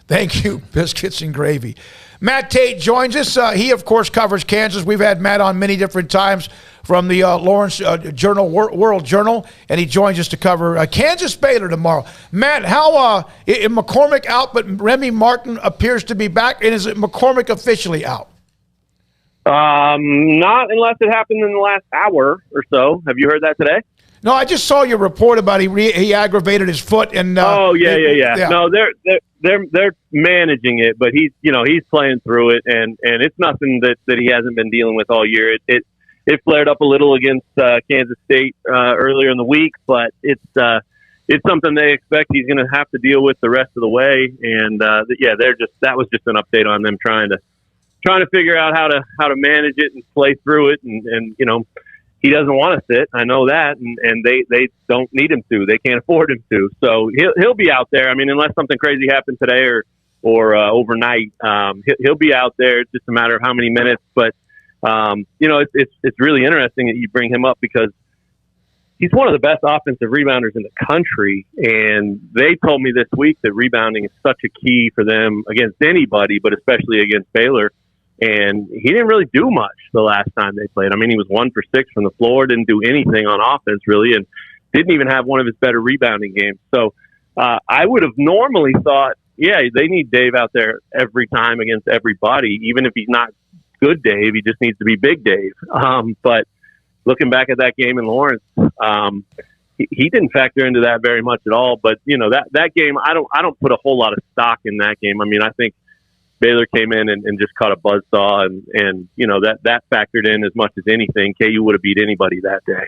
Thank you, Biscuits and Gravy. Matt Tait joins us. He, of course, covers Kansas. We've had Matt on many different times from the Lawrence Journal, World Journal, and he joins us to cover Kansas Baylor tomorrow. Matt, how is McCormick out, but Remy Martin appears to be back, and is it McCormick officially out? Not unless it happened in the last hour or so. Have you heard that today? No, I just saw your report about he aggravated his foot and. Yeah. No, they're managing it, but he's playing through it, and it's nothing that he hasn't been dealing with all year. It flared up a little against Kansas State earlier in the week, but it's something they expect he's going to have to deal with the rest of the way. And that was just an update on them trying to figure out how to manage it and play through it, and he doesn't want to sit. I know that, and they don't need him to. They can't afford him to. So he'll be out there. I mean, unless something crazy happens today or overnight, he'll be out there. It's just a matter of how many minutes. But it's really interesting that you bring him up because he's one of the best offensive rebounders in the country. And they told me this week that rebounding is such a key for them against anybody, but especially against Baylor. And he didn't really do much the last time they played. I mean, he was 1 for 6 from the floor, didn't do anything on offense really, and didn't even have one of his better rebounding games. So I would have normally thought, they need Dave out there every time against everybody, even if he's not good Dave. He just needs to be big Dave. But looking back at that game in Lawrence, he didn't factor into that very much at all. But that game, I don't put a whole lot of stock in that game. I mean, I think Baylor came in and just caught a buzzsaw, and that factored in as much as anything. KU would have beat anybody that day.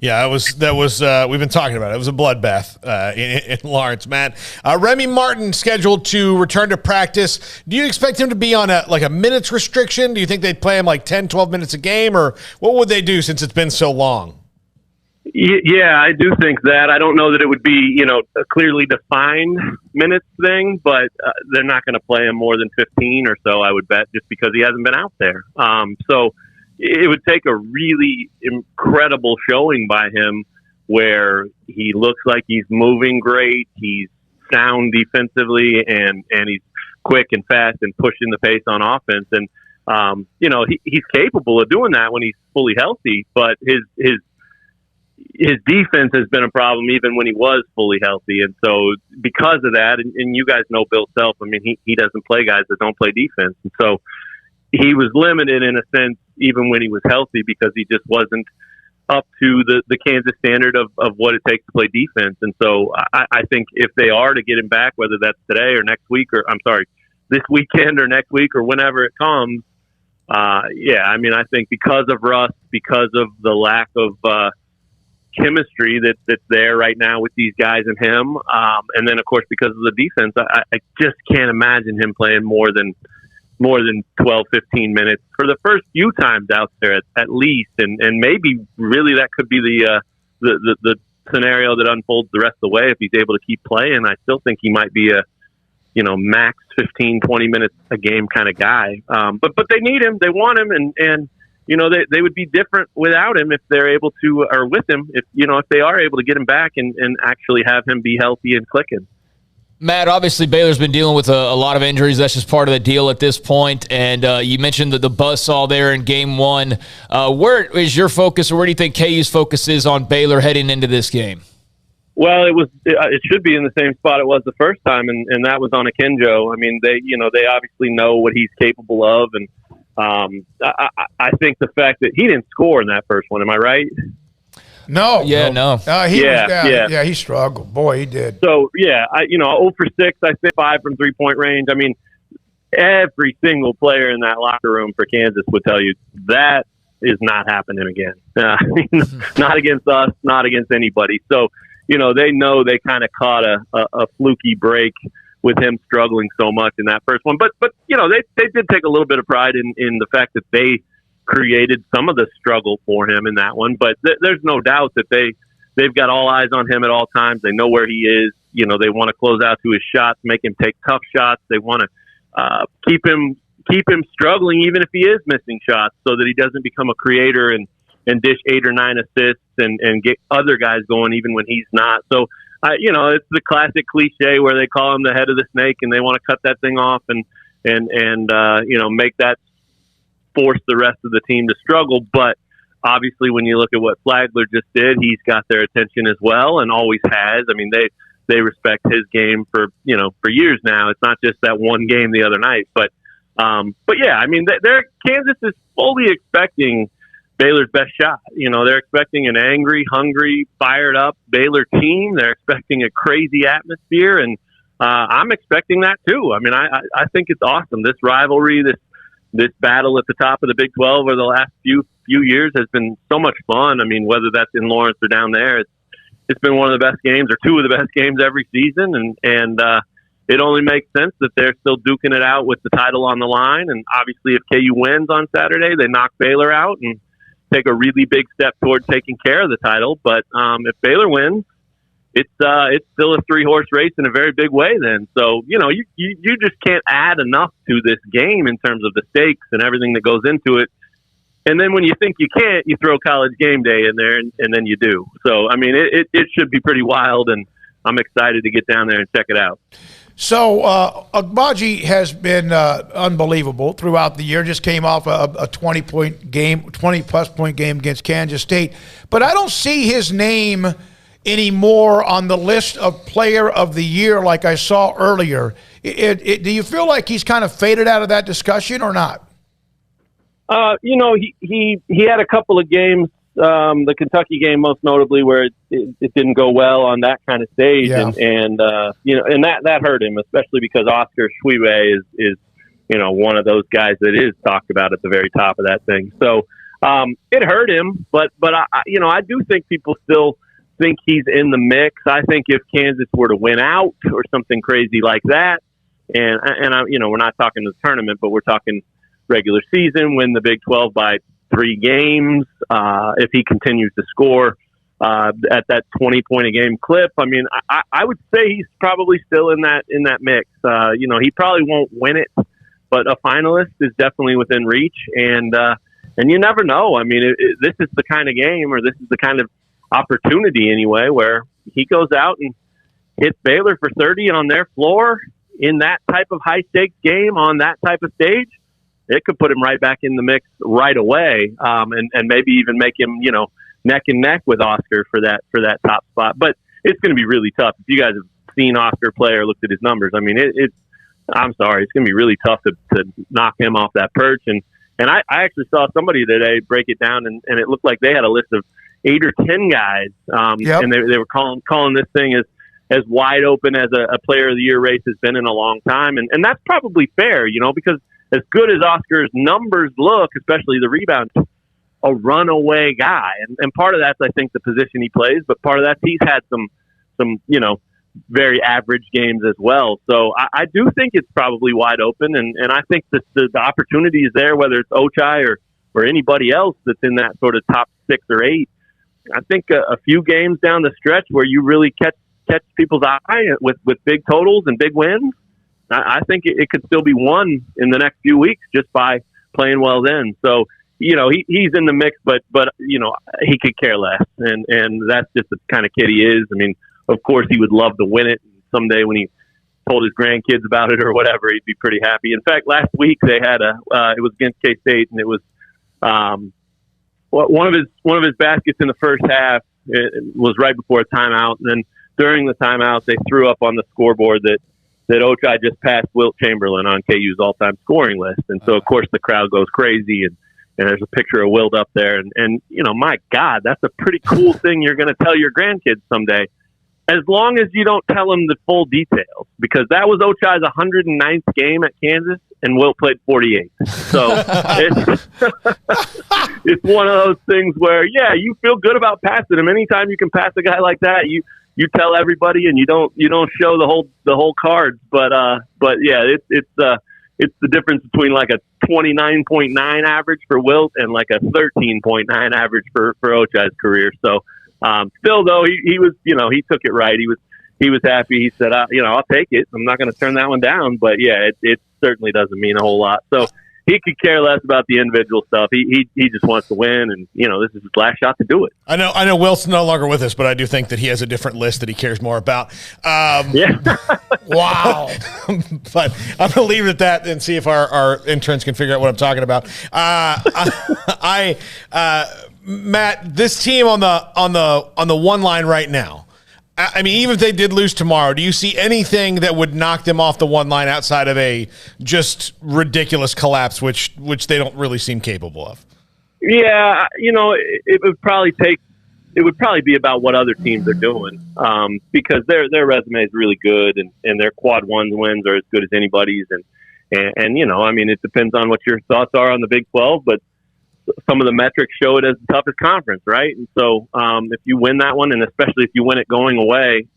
Yeah, that was we've been talking about it. It was a bloodbath in Lawrence, Matt. Remy Martin scheduled to return to practice. Do you expect him to be on a minutes restriction? Do you think they'd play him 10, 12 minutes a game, or what would they do since it's been so long? Yeah, I do think that. I don't know that it would be, a clearly defined minutes thing, but they're not going to play him more than 15 or so, I would bet, just because he hasn't been out there. So it would take a really incredible showing by him where he looks like he's moving great, he's sound defensively, and he's quick and fast and pushing the pace on offense. And, he's capable of doing that when he's fully healthy, but his defense has been a problem even when he was fully healthy. And so because of that, and you guys know Bill Self, I mean, he doesn't play guys that don't play defense. And so he was limited in a sense, even when he was healthy, because he just wasn't up to the Kansas standard of what it takes to play defense. And so I think if they are to get him back, whether that's today or next week, this weekend or next week or whenever it comes, I mean, I think because of rust, because of the lack of, chemistry that's there right now with these guys and him. And then of course, because of the defense, I just can't imagine him playing more than 12, 15 minutes for the first few times out there at least. And maybe really that could be the scenario that unfolds the rest of the way if he's able to keep playing. I still think he might be a, max 15, 20 minutes a game kind of guy. But they need him. They want him. And they would be different without him if they're able to, or with him, if they are able to get him back and actually have him be healthy and clicking. Matt, obviously Baylor's been dealing with a lot of injuries. That's just part of the deal at this point. And you mentioned the buzzsaw there in game one. Where is your focus, or where do you think KU's focus is on Baylor heading into this game? Well, it should be in the same spot it was the first time, and that was on Akinjo. I mean, they obviously know what he's capable of, and I think the fact that he didn't score in that first one, am I right? No. No. He struggled. Boy, he did. So, 0 for 6, I think 5 from three-point range. I mean, every single player in that locker room for Kansas would tell you that is not happening again. Not against us, not against anybody. So, they know they kind of caught a fluky break with him struggling so much in that first one. But they did take a little bit of pride in the fact that they created some of the struggle for him in that one. But there's no doubt that they've got all eyes on him at all times. They know where he is. They want to close out to his shots, make him take tough shots. They want to keep him struggling even if he is missing shots, so that he doesn't become a creator and dish 8 or 9 assists and get other guys going even when he's not. So it's the classic cliche where they call him the head of the snake, and they want to cut that thing off and make that force the rest of the team to struggle. But obviously, when you look at what Flagler just did, he's got their attention as well, and always has. I mean, they respect his game for years now. It's not just that one game the other night, but yeah, I mean, Kansas is fully expecting Baylor's best shot. They're expecting an angry, hungry, fired up Baylor team. They're expecting a crazy atmosphere, and I'm expecting that too. I mean, I think it's awesome. This rivalry, this battle at the top of the Big 12 over the last few years has been so much fun. I mean, whether that's in Lawrence or down there, it's been one of the best games or two of the best games every season, and it only makes sense that they're still duking it out with the title on the line. And obviously, if KU wins on Saturday, they knock Baylor out and take a really big step toward taking care of the title. But if Baylor wins, it's still a 3-horse race in a very big way then. So, you just can't add enough to this game in terms of the stakes and everything that goes into it. And then when you think you can't, you throw College Game Day in there, and then you do. So, I mean, it should be pretty wild, and I'm excited to get down there and check it out. So, Agbaji has been unbelievable throughout the year. Just came off a 20-point game, 20-plus point game against Kansas State. But I don't see his name anymore on the list of Player of the Year like I saw earlier. Do you feel like he's kind of faded out of that discussion or not? He had a couple of games, the Kentucky game most notably, where it didn't go well on that kind of stage, yeah. and that hurt him, especially because Oscar Schwebe is one of those guys that is talked about at the very top of that thing. So it hurt him, but I do think people still think he's in the mix. I think if Kansas were to win out or something crazy like that, and we're not talking the tournament, but we're talking regular season, win the Big 12 by 3 games. If he continues to score at that 20-point a game clip, I mean, I would say he's probably still in that mix. He probably won't win it, but a finalist is definitely within reach. And you never know. I mean, this is the kind of game, or this is the kind of opportunity anyway, where he goes out and hits Baylor for 30 on their floor in that type of high stakes game on that type of stage. It could put him right back in the mix right away, and maybe even make him, neck and neck with Oscar for that top spot. But it's going to be really tough. If you guys have seen Oscar play or looked at his numbers, I mean, I'm sorry, it's going to be really tough to knock him off that perch. And I actually saw somebody today break it down, and it looked like they had a list of 8 or 10 guys, Yep. and they were calling this thing as wide open as a Player of the Year race has been in a long time, and that's probably fair, because as good as Oscar's numbers look, especially the rebounds, a runaway guy, and part of that's I think the position he plays, but part of that's he's had some very average games as well. So I do think it's probably wide open, and I think that the opportunity is there, whether it's Ochai or anybody else that's in that sort of top 6 or 8. I think a few games down the stretch where you really catch people's eye with big totals and big wins, I think it could still be won in the next few weeks just by playing well then. So, he's in the mix, but he could care less. And that's just the kind of kid he is. I mean, of course he would love to win it. Someday when he told his grandkids about it or whatever, he'd be pretty happy. In fact, last week they had it was against K-State, and it was, one of his baskets in the first half. It was right before a timeout, and then during the timeout they threw up on the scoreboard that Ochai just passed Wilt Chamberlain on KU's all-time scoring list, and so of course the crowd goes crazy, and there's a picture of Wilt up there, and my God, that's a pretty cool thing you're going to tell your grandkids someday, as long as you don't tell them the full details, because that was Ochai's 109th game at Kansas, and Wilt played 48. So it's one of those things where, yeah, you feel good about passing him. Anytime you can pass a guy like that, you tell everybody, and you don't show the whole cards. But yeah, it's the difference between like a 29.9 average for Wilt and like a 13.9 average for Ochai's career. So still though, he was, he took it right. He was happy. He said, I'll take it. I'm not going to turn that one down. But yeah, it certainly doesn't mean a whole lot. So he could care less about the individual stuff. He just wants to win, and this is his last shot to do it. I know Will's no longer with us, but I do think that he has a different list that he cares more about. Yeah. Wow. But I'm gonna leave it at that and see if our interns can figure out what I'm talking about. Matt, this team on the one line right now. I mean, even if they did lose tomorrow, do you see anything that would knock them off the one line outside of a just ridiculous collapse, which they don't really seem capable of? Yeah, it would probably be about what other teams are doing, because their resume is really good, and their quad one wins are as good as anybody's, and it depends on what your thoughts are on the Big 12, but some of the metrics show it as the toughest conference, right? And so if you win that one, and especially if you win it going away,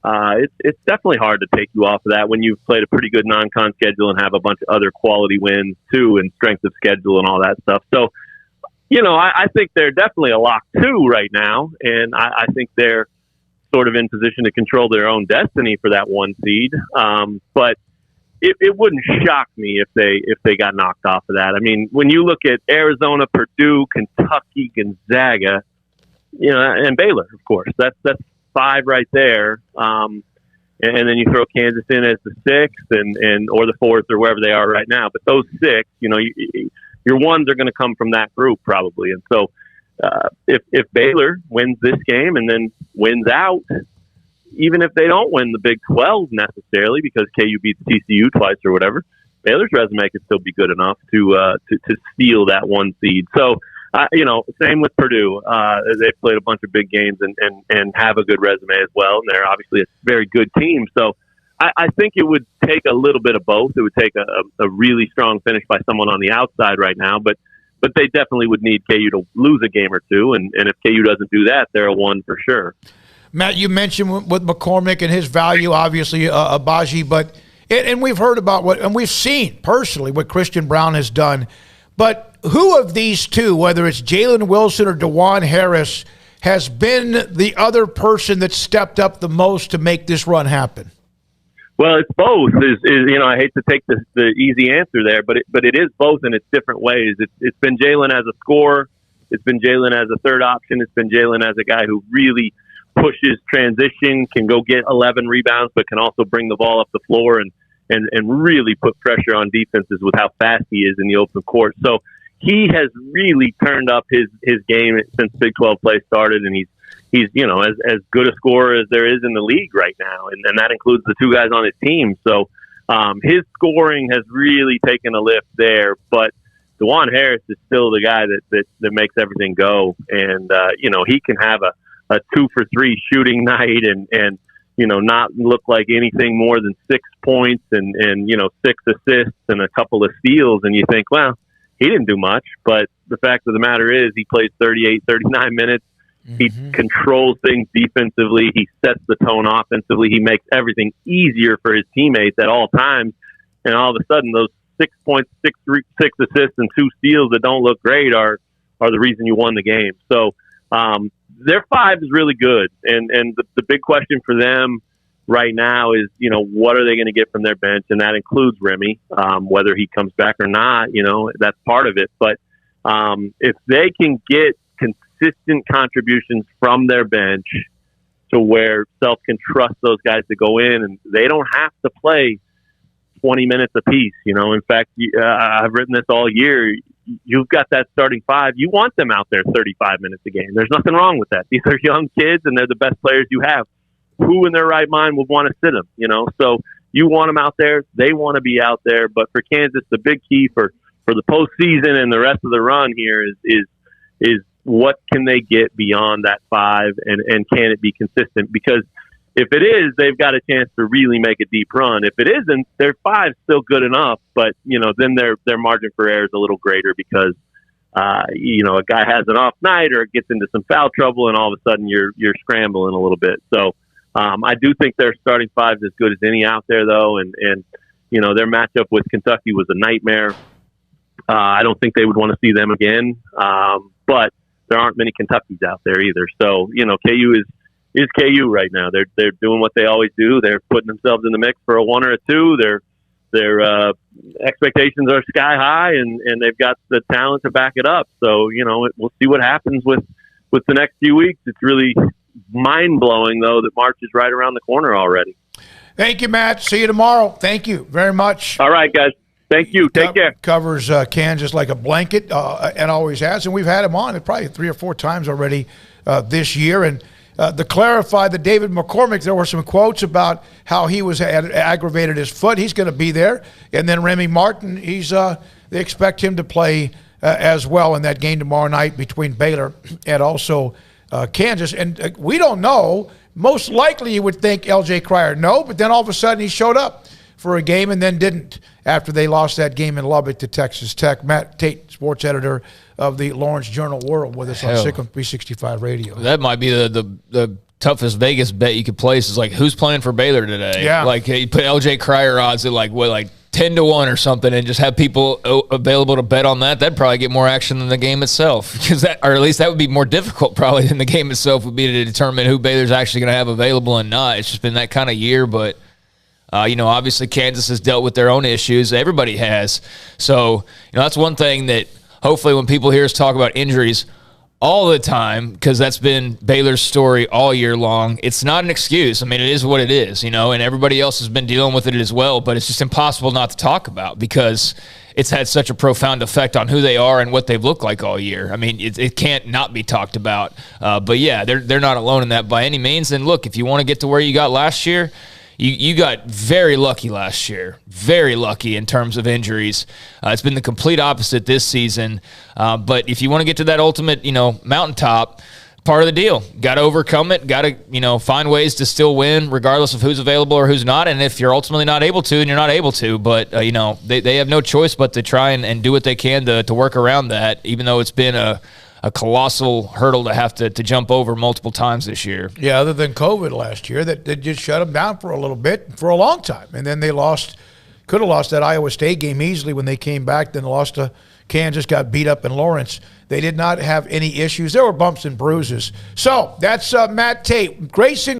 it's definitely hard to take you off of that when you've played a pretty good non-con schedule and have a bunch of other quality wins too, and strength of schedule and all that stuff. So, I think they're definitely a lock too right now, and I think they're sort of in position to control their own destiny for that one seed. But it wouldn't shock me if they got knocked off of that. I mean, when you look at Arizona, Purdue, Kentucky, Gonzaga, and Baylor, of course, that's 5 right there. And then you throw Kansas in as the 6th or the 4th or wherever they are right now. But those 6, your ones are going to come from that group probably. And so if Baylor wins this game and then wins out, even if they don't win the Big 12 necessarily, because KU beats TCU twice or whatever, Baylor's resume could still be good enough to steal that one seed. So, same with Purdue. They've played a bunch of big games and have a good resume as well, and they're obviously a very good team. So, I think it would take a little bit of both. It would take a really strong finish by someone on the outside right now, but they definitely would need KU to lose a game or two, and if KU doesn't do that, they're a 1 for sure. Matt, you mentioned with McCormick and his value, obviously, Abaji, but and we've heard about and we've seen personally what Christian Brown has done. But who of these two, whether it's Jalen Wilson or DeJuan Harris, has been the other person that stepped up the most to make this run happen? Well, it's both. I hate to take the easy answer there, but it is both in its different ways. It's been Jalen as a scorer. It's been Jalen as a third option. It's been Jalen as a guy who really pushes transition, can go get 11 rebounds, but can also bring the ball up the floor and really put pressure on defenses with how fast he is in the open court. So he has really turned up his game since Big 12 play started, and he's as good a scorer as there is in the league right now, and that includes the 2 guys on his team. So his scoring has really taken a lift there, but DeJuan Harris is still the guy that makes everything go, and he can have a 2 for 3 shooting night and not look like anything more than 6 points and 6 assists and a couple of steals. And you think, well, he didn't do much, but the fact of the matter is he plays 38, 39 minutes. He controls things defensively. He sets the tone offensively. He makes everything easier for his teammates at all times. And all of a sudden, those 6 points, 6 assists, and 2 steals that don't look great are the reason you won the game. So, their 5 is really good, and the big question for them right now is, what are they going to get from their bench, and that includes Remy, whether he comes back or not. That's part of it. But if they can get consistent contributions from their bench to where Self can trust those guys to go in, and they don't have to play 20 minutes apiece. In fact, I've written this all year. You've got that starting 5. You want them out there 35 minutes a game. There's nothing wrong with that. These are young kids, and they're the best players you have. Who in their right mind would want to sit them? So you want them out there. They want to be out there. But for Kansas, the big key for the postseason and the rest of the run here is what can they get beyond that 5, and can it be consistent? Because if it is, they've got a chance to really make a deep run. If it isn't, their 5's still good enough, but then their margin for error is a little greater because a guy has an off night or gets into some foul trouble, and all of a sudden you're scrambling a little bit. So I do think their starting 5 is as good as any out there, though, and their matchup with Kentucky was a nightmare. I don't think they would want to see them again, but there aren't many Kentuckys out there either. So KU is KU right now. They're doing what they always do. They're putting themselves in the mix for a 1 or a 2. They're their expectations are sky high, and they've got the talent to back it up. So, we'll see what happens with the next few weeks. It's really mind-blowing, though, that March is right around the corner already. Thank you, Matt. See you tomorrow. Thank you very much. All right, guys. Thank you. Take care. Covers Kansas like a blanket and always has. And we've had him on probably 3 or 4 times already this year. And to clarify that David McCormick, there were some quotes about how he was aggravated his foot. He's going to be there. And then Remy Martin, they expect him to play as well in that game tomorrow night between Baylor and also Kansas. And we don't know. Most likely you would think L.J. Cryer no, but then all of a sudden he showed up for a game and then didn't after they lost that game in Lubbock to Texas Tech. Matt Tait, sports editor of the Lawrence Journal-World, with us on Sick on 365 Radio. That might be the toughest Vegas bet you could place is like, who's playing for Baylor today? Yeah. Like, you put L.J. Cryer odds at like 10-1 or something, and just have people available to bet on that. That'd probably get more action than the game itself, or at least that would be more difficult probably than the game itself would be to determine who Baylor's actually going to have available and not. It's just been that kind of year, but obviously Kansas has dealt with their own issues. Everybody has. So that's one thing that hopefully when people hear us talk about injuries all the time, because that's been Baylor's story all year long, it's not an excuse. I mean, it is what it is, and everybody else has been dealing with it as well, but it's just impossible not to talk about because it's had such a profound effect on who they are and what they've looked like all year. I mean, it can't not be talked about. But, yeah, they're not alone in that by any means. And, look, if you want to get to where you got last year, you got very lucky last year, very lucky in terms of injuries. It's been the complete opposite this season. But if you want to get to that ultimate, mountaintop, part of the deal, got to overcome it, got to, find ways to still win regardless of who's available or who's not. And if you're ultimately not able to, then you're not able to. But, they have no choice but to try and do what they can to work around that, even though it's been a colossal hurdle to have to jump over multiple times this year. Yeah, other than COVID last year, that just shut them down for a little bit, for a long time. And then they could have lost that Iowa State game easily when they came back, then lost to Kansas, got beat up in Lawrence. They did not have any issues. There were bumps and bruises. So that's Matt Tait. Grayson